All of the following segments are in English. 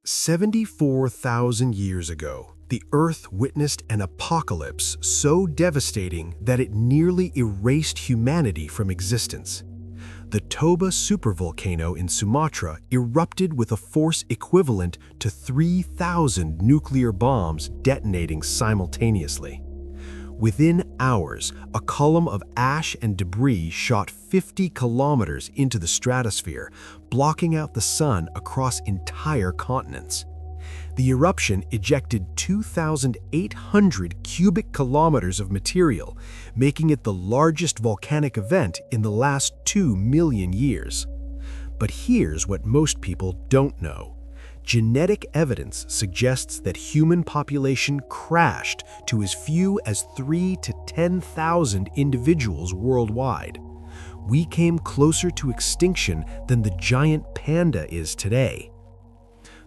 74,000 years ago, the Earth witnessed an apocalypse so devastating that it nearly erased humanity from existence. The Toba Supervolcano in Sumatra erupted with a force equivalent to 3,000 nuclear bombs detonating simultaneously. Within hours, a column of ash and debris shot 50 kilometers into the stratosphere, blocking out the sun across entire continents. The eruption ejected 2,800 cubic kilometers of material, making it the largest volcanic event in the last 2 million years. But here's what most people don't know. Genetic evidence suggests that human population crashed to as few as 3 to 10,000 individuals worldwide. We came closer to extinction than the giant panda is today.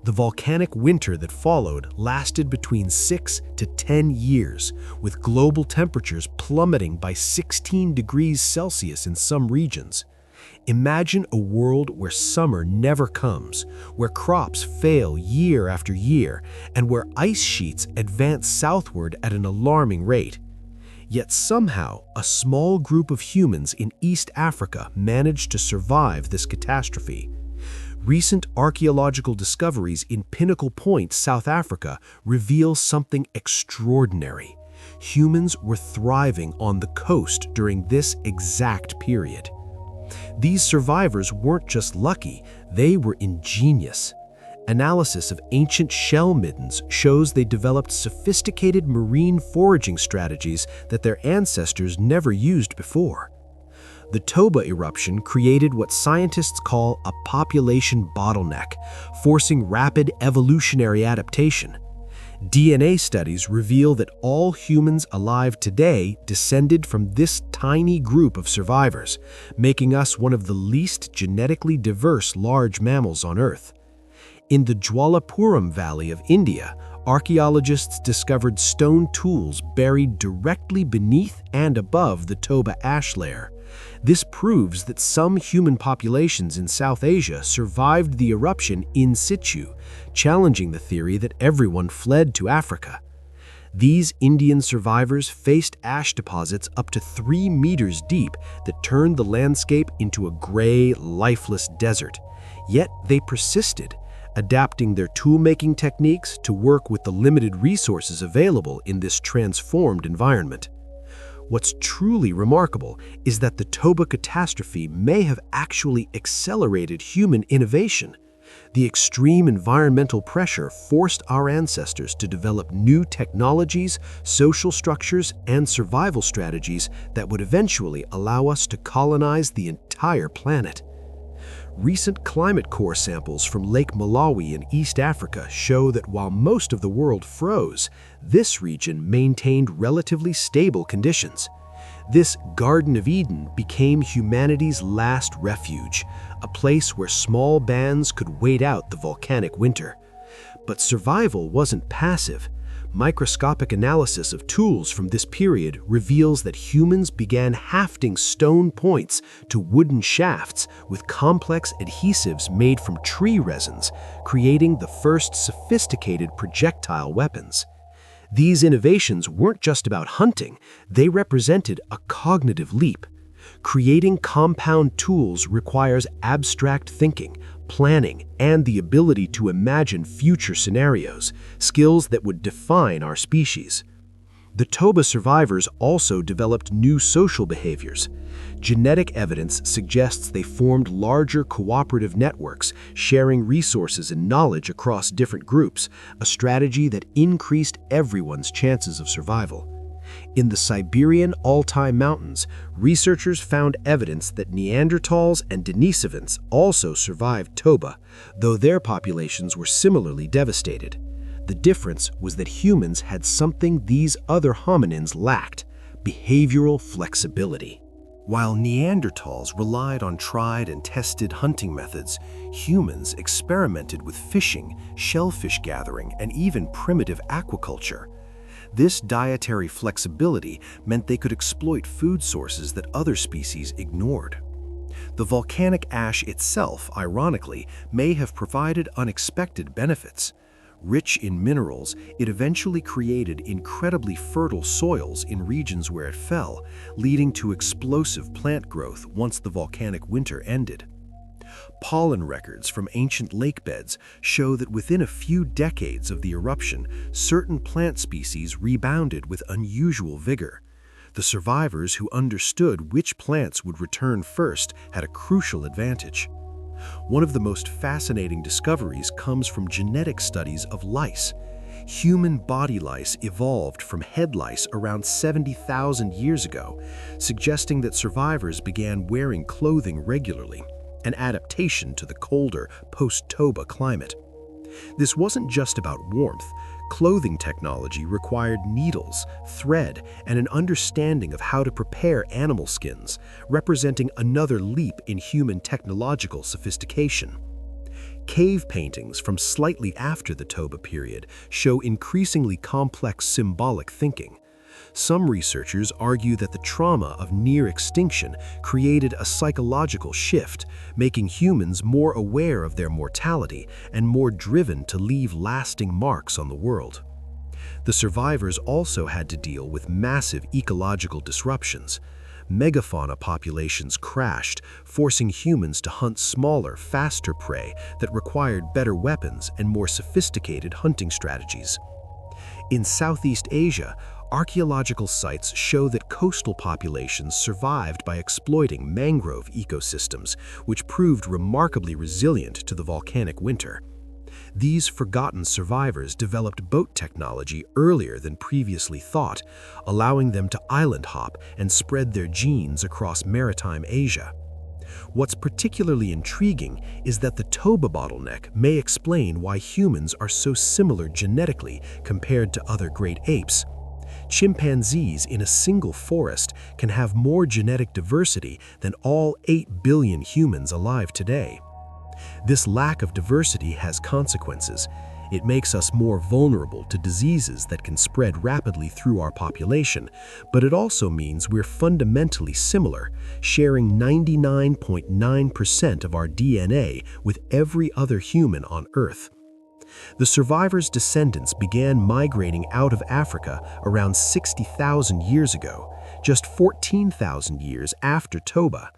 The volcanic winter that followed lasted between 6 to 10 years, with global temperatures plummeting by 16 degrees Celsius in some regions. Imagine a world where summer never comes, where crops fail year after year, and where ice sheets advance southward at an alarming rate. Yet somehow, a small group of humans in East Africa managed to survive this catastrophe. Recent archaeological discoveries in Pinnacle Point, South Africa, reveal something extraordinary. Humans were thriving on the coast during this exact period. These survivors weren't just lucky, they were ingenious. Analysis of ancient shell middens shows they developed sophisticated marine foraging strategies that their ancestors never used before. The Toba eruption created what scientists call a population bottleneck, forcing rapid evolutionary adaptation. DNA studies reveal that all humans alive today descended from this tiny group of survivors, making us one of the least genetically diverse large mammals on Earth. In the Jwalapuram Valley of India, archaeologists discovered stone tools buried directly beneath and above the Toba ash layer. This proves that some human populations in South Asia survived the eruption in situ, challenging the theory that everyone fled to Africa. These Indian survivors faced ash deposits up to 3 meters deep that turned the landscape into a gray, lifeless desert. Yet they persisted, adapting their tool-making techniques to work with the limited resources available in this transformed environment. What's truly remarkable is that the Toba catastrophe may have actually accelerated human innovation. The extreme environmental pressure forced our ancestors to develop new technologies, social structures, and survival strategies that would eventually allow us to colonize the entire planet. Recent climate core samples from Lake Malawi in East Africa show that while most of the world froze, this region maintained relatively stable conditions. This Garden of Eden became humanity's last refuge, a place where small bands could wait out the volcanic winter. But survival wasn't passive. Microscopic analysis of tools from this period reveals that humans began hafting stone points to wooden shafts with complex adhesives made from tree resins, creating the first sophisticated projectile weapons. These innovations weren't just about hunting, they represented a cognitive leap. Creating compound tools requires abstract thinking, planning, and the ability to imagine future scenarios, skills that would define our species. The Toba survivors also developed new social behaviors. Genetic evidence suggests they formed larger cooperative networks, sharing resources and knowledge across different groups, a strategy that increased everyone's chances of survival. In the Siberian Altai Mountains, researchers found evidence that Neanderthals and Denisovans also survived Toba, though their populations were similarly devastated. The difference was that humans had something these other hominins lacked: behavioral flexibility. While Neanderthals relied on tried and tested hunting methods, humans experimented with fishing, shellfish gathering, and even primitive aquaculture. This dietary flexibility meant they could exploit food sources that other species ignored. The volcanic ash itself, ironically, may have provided unexpected benefits. Rich in minerals, it eventually created incredibly fertile soils in regions where it fell, leading to explosive plant growth once the volcanic winter ended. Pollen records from ancient lake beds show that within a few decades of the eruption, certain plant species rebounded with unusual vigor. The survivors who understood which plants would return first had a crucial advantage. One of the most fascinating discoveries comes from genetic studies of lice. Human body lice evolved from head lice around 70,000 years ago, suggesting that survivors began wearing clothing regularly, an adaptation to the colder post-Toba climate. This wasn't just about warmth. Clothing technology required needles, thread, and an understanding of how to prepare animal skins, representing another leap in human technological sophistication. Cave paintings from slightly after the Toba period show increasingly complex symbolic thinking. Some researchers argue that the trauma of near extinction created a psychological shift, making humans more aware of their mortality and more driven to leave lasting marks on the world. The survivors also had to deal with massive ecological disruptions. Megafauna populations crashed, forcing humans to hunt smaller, faster prey that required better weapons and more sophisticated hunting strategies. In Southeast Asia, archaeological sites show that coastal populations survived by exploiting mangrove ecosystems, which proved remarkably resilient to the volcanic winter. These forgotten survivors developed boat technology earlier than previously thought, allowing them to island hop and spread their genes across maritime Asia. What's particularly intriguing is that the Toba bottleneck may explain why humans are so similar genetically compared to other great apes. Chimpanzees in a single forest can have more genetic diversity than all 8 billion humans alive today. This lack of diversity has consequences. It makes us more vulnerable to diseases that can spread rapidly through our population, but it also means we're fundamentally similar, sharing 99.9% of our DNA with every other human on Earth. The survivors' descendants began migrating out of Africa around 60,000 years ago, just 14,000 years after Toba.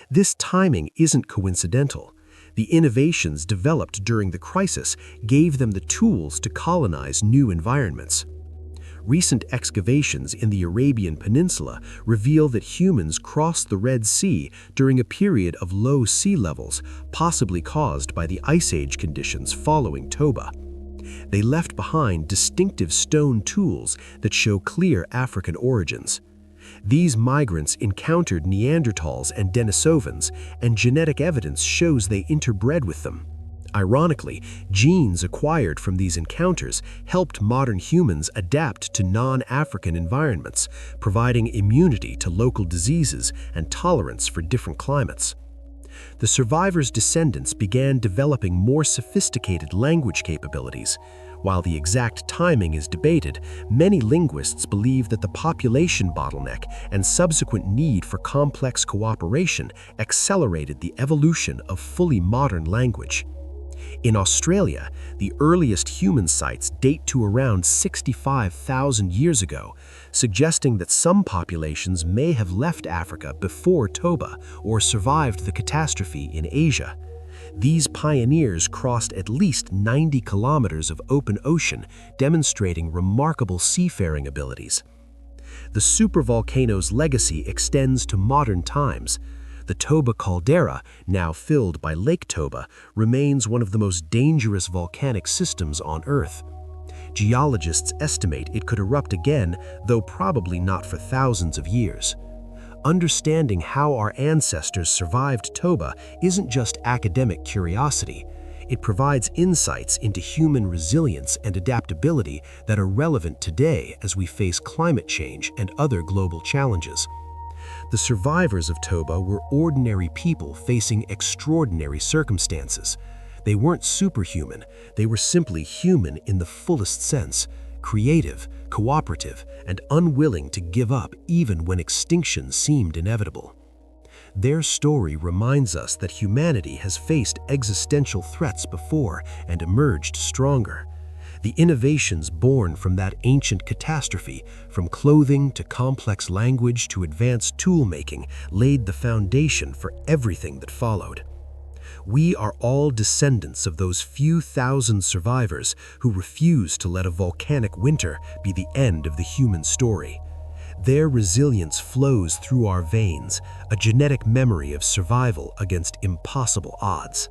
This timing isn't coincidental. The innovations developed during the crisis gave them the tools to colonize new environments. Recent excavations in the Arabian Peninsula reveal that humans crossed the Red Sea during a period of low sea levels, possibly caused by the Ice Age conditions following Toba. They left behind distinctive stone tools that show clear African origins. These migrants encountered Neanderthals and Denisovans, and genetic evidence shows they interbred with them. Ironically, genes acquired from these encounters helped modern humans adapt to non-African environments, providing immunity to local diseases and tolerance for different climates. The survivors' descendants began developing more sophisticated language capabilities. While the exact timing is debated, many linguists believe that the population bottleneck and subsequent need for complex cooperation accelerated the evolution of fully modern language. In Australia, the earliest human sites date to around 65,000 years ago, suggesting that some populations may have left Africa before Toba or survived the catastrophe in Asia. These pioneers crossed at least 90 kilometers of open ocean, demonstrating remarkable seafaring abilities. The supervolcano's legacy extends to modern times. The Toba caldera, now filled by Lake Toba, remains one of the most dangerous volcanic systems on Earth. Geologists estimate it could erupt again, though probably not for thousands of years. Understanding how our ancestors survived Toba isn't just academic curiosity. It provides insights into human resilience and adaptability that are relevant today as we face climate change and other global challenges. The survivors of Toba were ordinary people facing extraordinary circumstances. They weren't superhuman, they were simply human in the fullest sense, creative, cooperative, and unwilling to give up even when extinction seemed inevitable. Their story reminds us that humanity has faced existential threats before and emerged stronger. The innovations born from that ancient catastrophe, from clothing to complex language to advanced tool-making, laid the foundation for everything that followed. We are all descendants of those few thousand survivors who refused to let a volcanic winter be the end of the human story. Their resilience flows through our veins, a genetic memory of survival against impossible odds.